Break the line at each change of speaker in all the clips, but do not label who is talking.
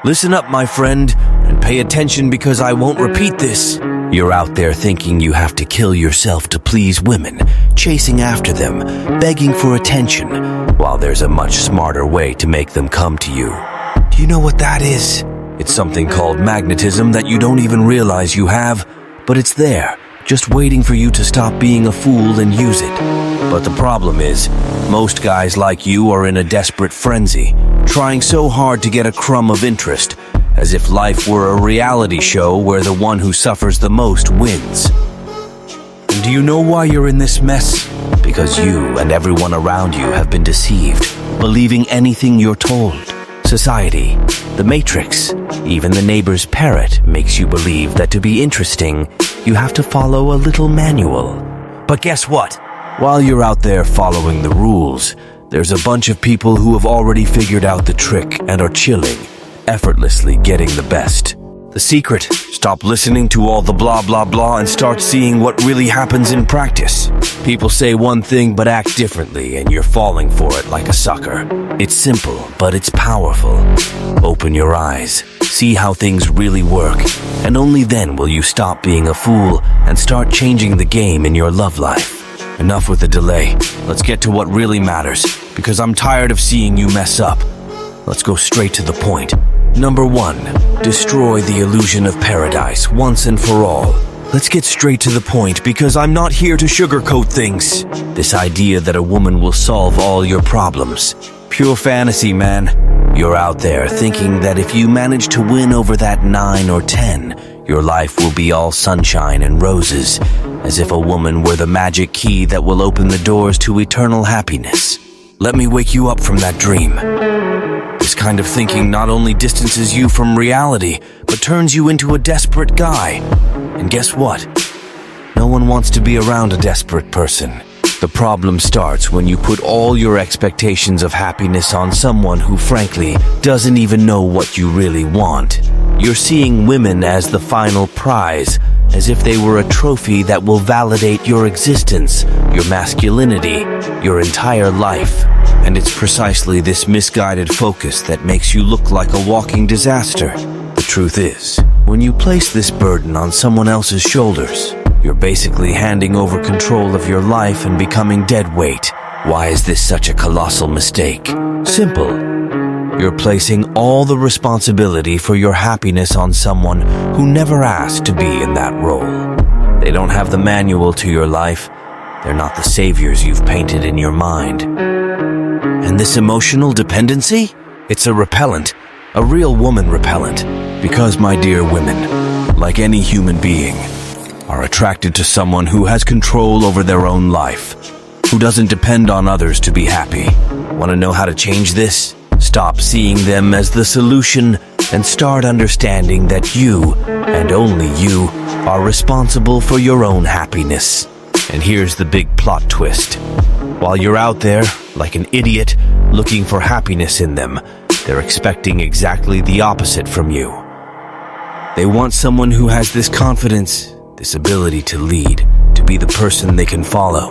Listen up, my friend, and pay attention because I won't repeat this. You're out there thinking you have to kill yourself to please women, chasing after them, begging for attention, while there's a much smarter way to make them come to you. Do you know what that is? It's something called magnetism that you don't even realize you have, but it's there, just waiting for you to stop being a fool and use it. But the problem is, most guys like you are in a desperate frenzy, trying so hard to get a crumb of interest, as if life were a reality show where the one who suffers the most wins. And do you know why you're in this mess? Because you and everyone around you have been deceived, believing anything you're told. Society, the Matrix, even the neighbor's parrot makes you believe that to be interesting, you have to follow a little manual. But guess what? While you're out there following the rules, there's a bunch of people who have already figured out the trick and are chilling, effortlessly getting the best. The secret: stop listening to all the blah blah blah and start seeing what really happens in practice. People say one thing but act differently, and you're falling for it like a sucker. It's simple, but it's powerful. Open your eyes, see how things really work, and only then will you stop being a fool and start changing the game in your love life. Enough with the delay. Let's get to what really matters, because I'm tired of seeing you mess up. Let's go straight to the point. Number 1, destroy the illusion of paradise once and for all. Let's get straight to the point, because I'm not here to sugarcoat things. This idea that a woman will solve all your problems. Pure fantasy, man. You're out there thinking that if you manage to win over that 9 or 10, your life will be all sunshine and roses, as if a woman were the magic key that will open the doors to eternal happiness. Let me wake you up from that dream. This kind of thinking not only distances you from reality, but turns you into a desperate guy. And guess what? No one wants to be around a desperate person. The problem starts when you put all your expectations of happiness on someone who, frankly, doesn't even know what you really want. You're seeing women as the final prize, as if they were a trophy that will validate your existence, your masculinity, your entire life. And it's precisely this misguided focus that makes you look like a walking disaster. The truth is, when you place this burden on someone else's shoulders, you're basically handing over control of your life and becoming dead weight. Why is this such a colossal mistake? Simple. You're placing all the responsibility for your happiness on someone who never asked to be in that role. They don't have the manual to your life. They're not the saviors you've painted in your mind. And this emotional dependency? It's a repellent, a real woman repellent. Because, my dear women, like any human being, are attracted to someone who has control over their own life, who doesn't depend on others to be happy. Want to know how to change this? Stop seeing them as the solution and start understanding that you, and only you, are responsible for your own happiness. And here's the big plot twist. While you're out there, like an idiot, looking for happiness in them, they're expecting exactly the opposite from you. They want someone who has this confidence, this ability to lead, to be the person they can follow.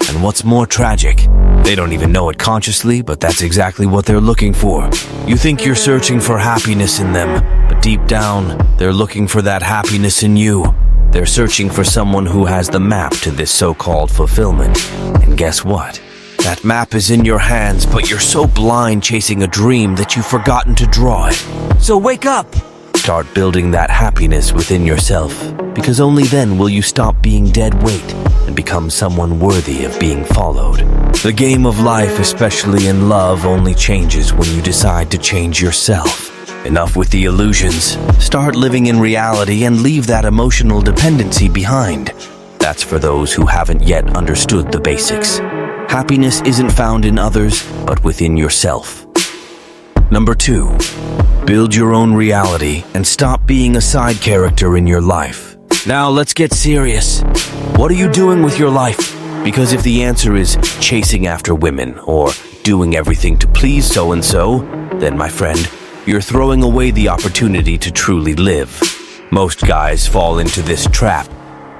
And what's more tragic, they don't even know it consciously, but that's exactly what they're looking for. You think you're searching for happiness in them, but deep down, they're looking for that happiness in you. They're searching for someone who has the map to this so-called fulfillment. And guess what? That map is in your hands, but you're so blind chasing a dream that you've forgotten to draw it. So wake up! Start building that happiness within yourself, because only then will you stop being dead weight and become someone worthy of being followed. The game of life, especially in love, only changes when you decide to change yourself. Enough with the illusions. Start living in reality and leave that emotional dependency behind. That's for those who haven't yet understood the basics. Happiness isn't found in others, but within yourself. Number 2. Build your own reality and stop being a side character in your life. Now let's get serious. What are you doing with your life? Because if the answer is chasing after women or doing everything to please so-and-so, then my friend, you're throwing away the opportunity to truly live. Most guys fall into this trap.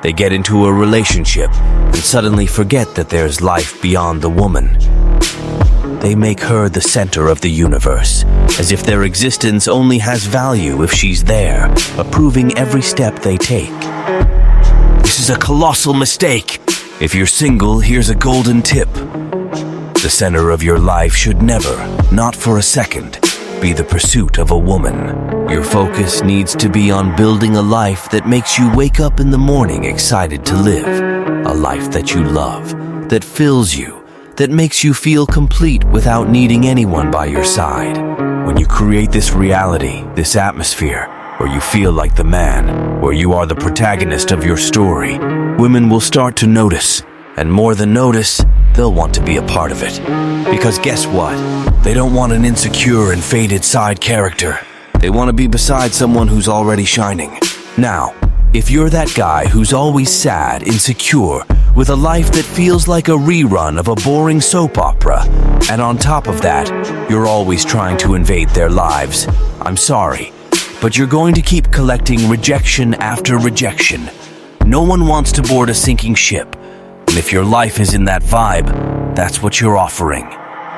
They get into a relationship and suddenly forget that there's life beyond the woman. they make her the center of the universe, as if their existence only has value if she's there, approving every step they take. This is a colossal mistake. If you're single, here's a golden tip. The center of your life should never, not for a second, be the pursuit of a woman. Your focus needs to be on building a life that makes you wake up in the morning excited to live. A life that you love, that fills you, that makes you feel complete without needing anyone by your side. When you create this reality, this atmosphere, where you feel like the man, where you are the protagonist of your story, women will start to notice. And more than notice, they'll want to be a part of it. Because guess what? They don't want an insecure and faded side character. They want to be beside someone who's already shining. Now, if you're that guy who's always sad, insecure, with a life that feels like a rerun of a boring soap opera, and on top of that, you're always trying to invade their lives, I'm sorry, but you're going to keep collecting rejection after rejection. No one wants to board a sinking ship. And if your life is in that vibe, that's what you're offering.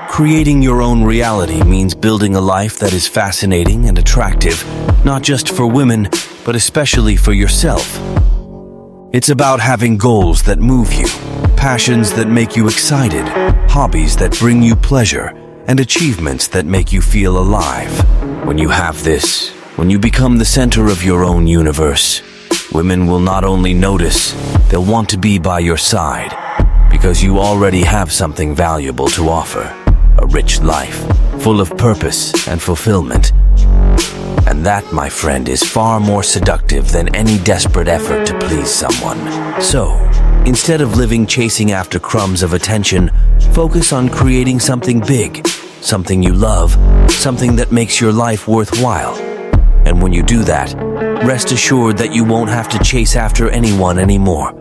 Creating your own reality means building a life that is fascinating and attractive, not just for women, but especially for yourself. It's about having goals that move you, passions that make you excited, hobbies that bring you pleasure, and achievements that make you feel alive. When you have this, when you become the center of your own universe, women will not only notice, they'll want to be by your side, because you already have something valuable to offer. A rich life, full of purpose and fulfillment. And that, my friend, is far more seductive than any desperate effort to please someone. So, instead of living chasing after crumbs of attention, focus on creating something big, something you love, something that makes your life worthwhile. And when you do that, rest assured that you won't have to chase after anyone anymore.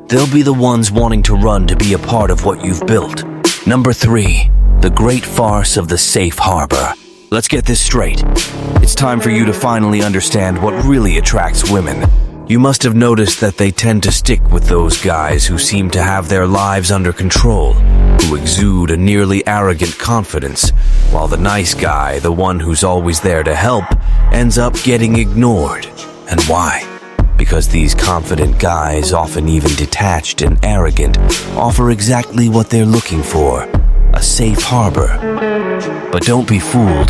They'll be the ones wanting to run to be a part of what you've built. Number 3, the great farce of the safe harbor. Let's get this straight. It's time for you to finally understand what really attracts women. You must have noticed that they tend to stick with those guys who seem to have their lives under control, who exude a nearly arrogant confidence, while the nice guy, the one who's always there to help, ends up getting ignored. And why? Because these confident guys, often even detached and arrogant, offer exactly what they're looking for: a safe harbor. But don't be fooled.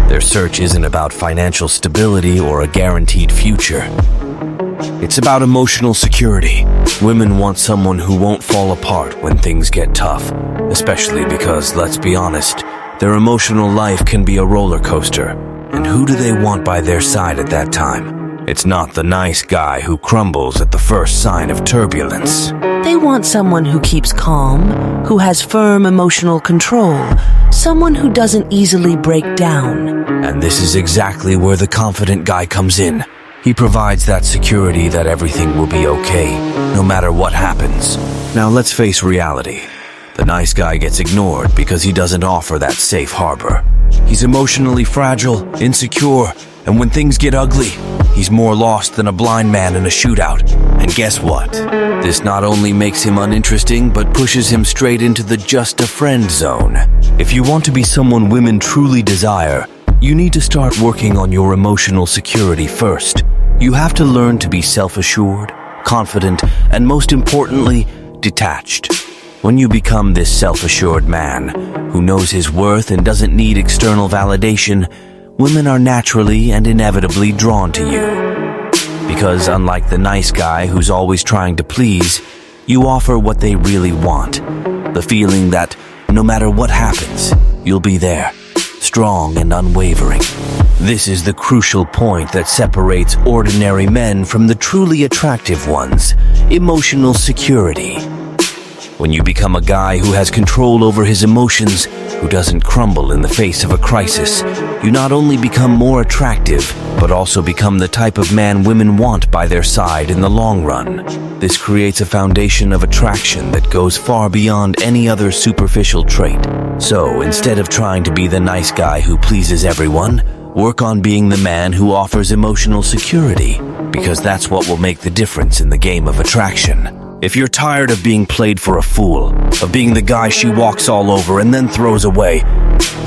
Their search isn't about financial stability or a guaranteed future. It's about emotional security. Women want someone who won't fall apart when things get tough, especially because, let's be honest, their emotional life can be a roller coaster. And who do they want by their side at that time? It's not the nice guy who crumbles at the first sign of turbulence.
They want someone who keeps calm, who has firm emotional control, someone who doesn't easily break down.
And this is exactly where the confident guy comes in. He provides that security that everything will be okay, no matter what happens. Now let's face reality. The nice guy gets ignored because he doesn't offer that safe harbor. He's emotionally fragile, insecure, and when things get ugly, he's more lost than a blind man in a shootout. And guess what? This not only makes him uninteresting, but pushes him straight into the just a friend zone. If you want to be someone women truly desire, you need to start working on your emotional security first. You have to learn to be self-assured, confident, and most importantly, detached. When you become this self-assured man, who knows his worth and doesn't need external validation, women are naturally and inevitably drawn to you. Because unlike the nice guy who's always trying to please, you offer what they really want. The feeling that, no matter what happens, you'll be there, strong and unwavering. This is the crucial point that separates ordinary men from the truly attractive ones: emotional security. When you become a guy who has control over his emotions, who doesn't crumble in the face of a crisis, you not only become more attractive, but also become the type of man women want by their side in the long run. This creates a foundation of attraction that goes far beyond any other superficial trait. So, instead of trying to be the nice guy who pleases everyone, work on being the man who offers emotional security, because that's what will make the difference in the game of attraction. If you're tired of being played for a fool, of being the guy she walks all over and then throws away,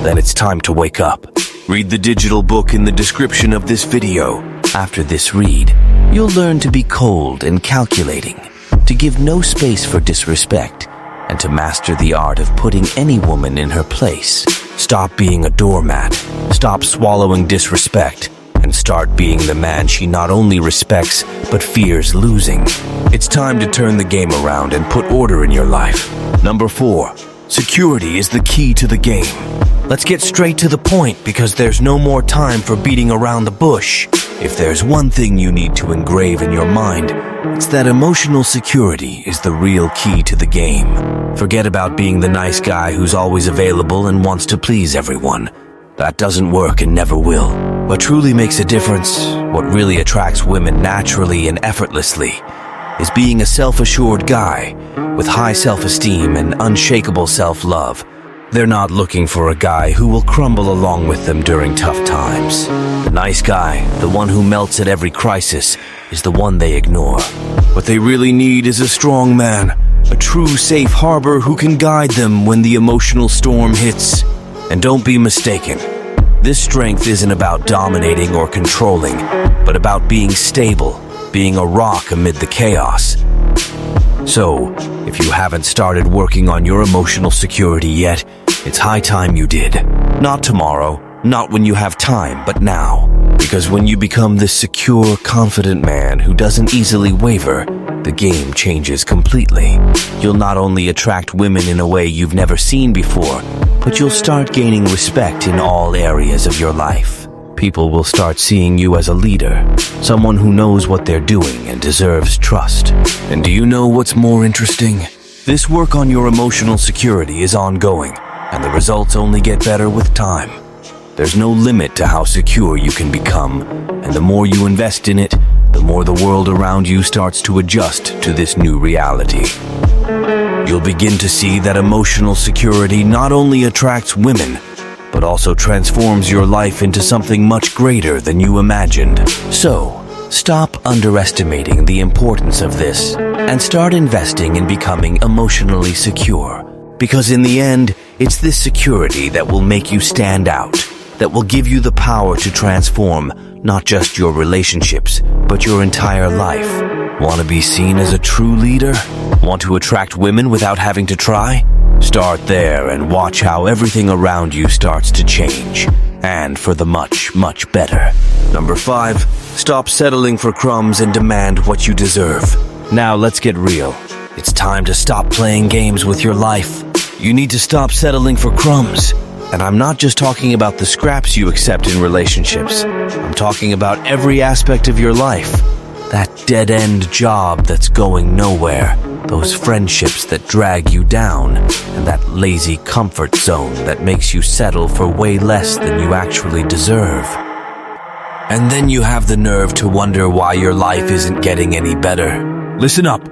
then it's time to wake up. Read the digital book in the description of this video. After this read, you'll learn to be cold and calculating, to give no space for disrespect, and to master the art of putting any woman in her place. Stop being a doormat, stop swallowing disrespect, and start being the man she not only respects, but fears losing. It's time to turn the game around and put order in your life. Number 4, security is the key to the game. Let's get straight to the point because there's no more time for beating around the bush. If there's one thing you need to engrave in your mind, it's that emotional security is the real key to the game. Forget about being the nice guy who's always available and wants to please everyone. That doesn't work and never will. What truly makes a difference, what really attracts women naturally and effortlessly, is being a self-assured guy with high self-esteem and unshakable self-love. They're not looking for a guy who will crumble along with them during tough times. The nice guy, the one who melts at every crisis, is the one they ignore. What they really need is a strong man, a true safe harbor who can guide them when the emotional storm hits. And don't be mistaken, this strength isn't about dominating or controlling, but about being stable, being a rock amid the chaos. So, if you haven't started working on your emotional security yet, it's high time you did. Not tomorrow, not when you have time, but now. Because when you become this secure, confident man who doesn't easily waver, the game changes completely. You'll not only attract women in a way you've never seen before, but you'll start gaining respect in all areas of your life. People will start seeing you as a leader, someone who knows what they're doing and deserves trust. And do you know what's more interesting? This work on your emotional security is ongoing, and the results only get better with time. There's no limit to how secure you can become, and the more you invest in it, the more the world around you starts to adjust to this new reality. You'll begin to see that emotional security not only attracts women, but also transforms your life into something much greater than you imagined. So, stop underestimating the importance of this and start investing in becoming emotionally secure. Because in the end, it's this security that will make you stand out, that will give you the power to transform not just your relationships, but your entire life. Want to be seen as a true leader? Want to attract women without having to try? Start there and watch how everything around you starts to change. And for the much, much better. Number 5, stop settling for crumbs and demand what you deserve. Now let's get real. It's time to stop playing games with your life. You need to stop settling for crumbs. And I'm not just talking about the scraps you accept in relationships. I'm talking about every aspect of your life. That dead-end job that's going nowhere, those friendships that drag you down, and that lazy comfort zone that makes you settle for way less than you actually deserve. And then you have the nerve to wonder why your life isn't getting any better. Listen up.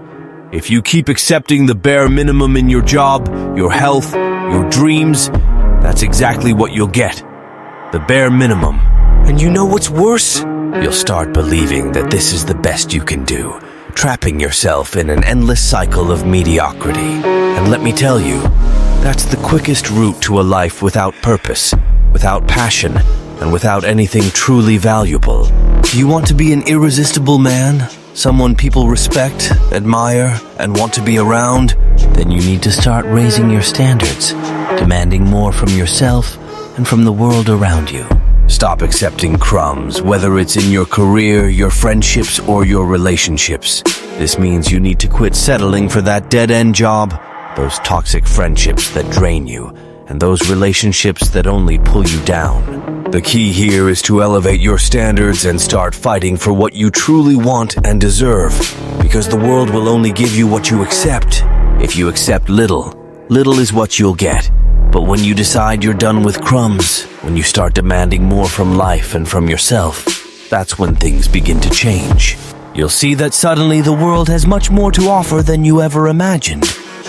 If you keep accepting the bare minimum in your job, your health, your dreams, that's exactly what you'll get. The bare minimum. And you know what's worse? You'll start believing that this is the best you can do, trapping yourself in an endless cycle of mediocrity. And let me tell you, that's the quickest route to a life without purpose, without passion, and without anything truly valuable. Do you want to be an irresistible man? Someone people respect, admire, and want to be around? Then you need to start raising your standards, demanding more from yourself and from the world around you. Stop accepting crumbs, whether it's in your career, your friendships, or your relationships. This means you need to quit settling for that dead-end job, those toxic friendships that drain you, and those relationships that only pull you down. The key here is to elevate your standards and start fighting for what you truly want and deserve, because the world will only give you what you accept. If you accept little, little is what you'll get. But when you decide you're done with crumbs, when you start demanding more from life and from yourself, that's when things begin to change. You'll see that suddenly the world has much more to offer than you ever imagined.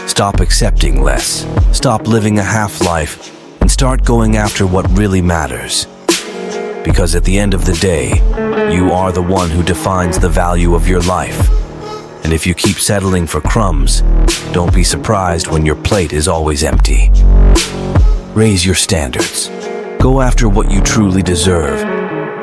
Stop accepting less, stop living a half-life, and start going after what really matters. Because at the end of the day, you are the one who defines the value of your life. And if you keep settling for crumbs, don't be surprised when your plate is always empty. Raise your standards. Go after what you truly deserve,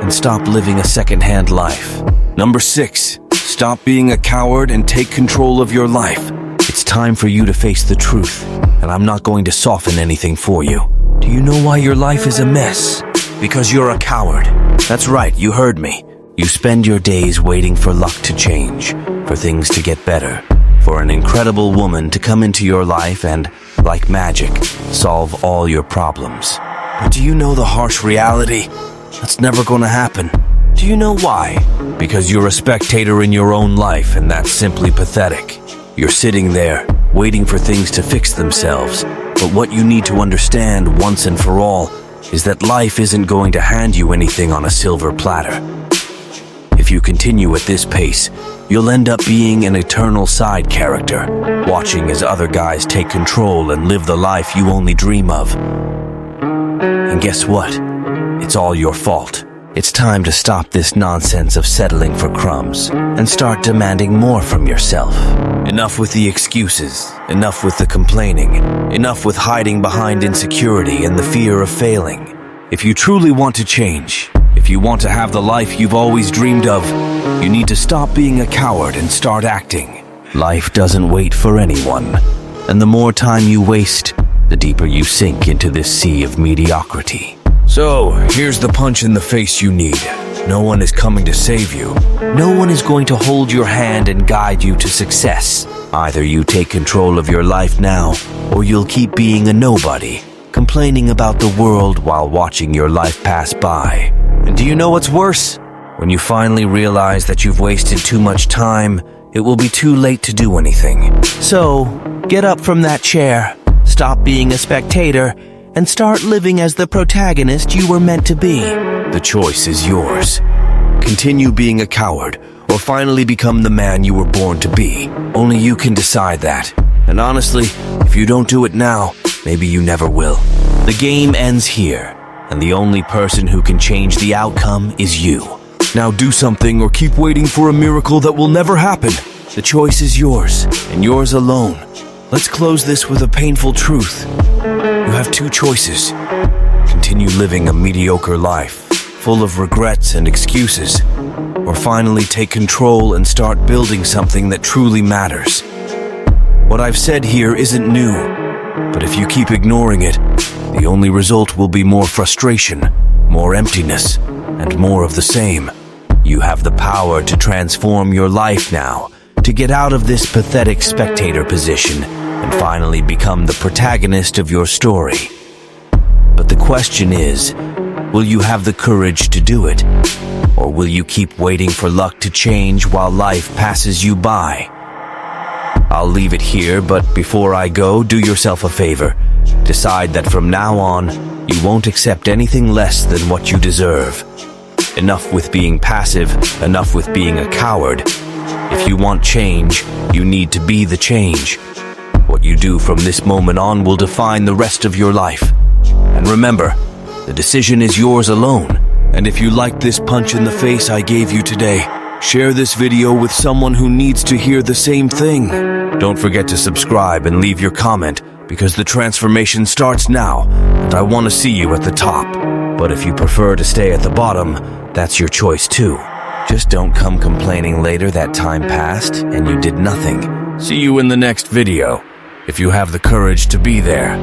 and stop living a second-hand life. Number 6, stop being a coward and take control of your life. It's time for you to face the truth, and I'm not going to soften anything for you. Do you know why your life is a mess? Because you're a coward. That's right, you heard me. You spend your days waiting for luck to change, for things to get better, for an incredible woman to come into your life and, like magic, solve all your problems. But do you know the harsh reality? That's never going to happen. Do you know why? Because you're a spectator in your own life, and that's simply pathetic. You're sitting there, waiting for things to fix themselves. But what you need to understand once and for all is that life isn't going to hand you anything on a silver platter. If you continue at this pace, you'll end up being an eternal side character, watching as other guys take control and live the life you only dream of. And guess what? It's all your fault. It's time to stop this nonsense of settling for crumbs and start demanding more from yourself. Enough with the excuses, enough with the complaining, enough with hiding behind insecurity and the fear of failing. If you truly want to change, if you want to have the life you've always dreamed of, you need to stop being a coward and start acting. Life doesn't wait for anyone, and the more time you waste, the deeper you sink into this sea of mediocrity. So, here's the punch in the face you need. No one is coming to save you. No one is going to hold your hand and guide you to success. Either you take control of your life now, or you'll keep being a nobody, complaining about the world while watching your life pass by. And do you know what's worse? When you finally realize that you've wasted too much time, it will be too late to do anything. So, get up from that chair, stop being a spectator, and start living as the protagonist you were meant to be. The choice is yours. Continue being a coward, or finally become the man you were born to be. Only you can decide that. And honestly, if you don't do it now, maybe you never will. The game ends here, and the only person who can change the outcome is you. Now do something or keep waiting for a miracle that will never happen. The choice is yours, and yours alone. Let's close this with a painful truth. You have two choices. Continue living a mediocre life, full of regrets and excuses, or finally take control and start building something that truly matters. What I've said here isn't new, but if you keep ignoring it, the only result will be more frustration, more emptiness, and more of the same. You have the power to transform your life now, to get out of this pathetic spectator position and finally become the protagonist of your story. But the question is, will you have the courage to do it? Or will you keep waiting for luck to change while life passes you by? I'll leave it here, but before I go, do yourself a favor. Decide that from now on, you won't accept anything less than what you deserve. Enough with being passive, enough with being a coward. If you want change, you need to be the change. What you do from this moment on will define the rest of your life. And remember, the decision is yours alone. And if you liked this punch in the face I gave you today, share this video with someone who needs to hear the same thing. Don't forget to subscribe and leave your comment, because the transformation starts now, and I want to see you at the top. But if you prefer to stay at the bottom, that's your choice too. Just don't come complaining later that time passed and you did nothing. See you in the next video, if you have the courage to be there.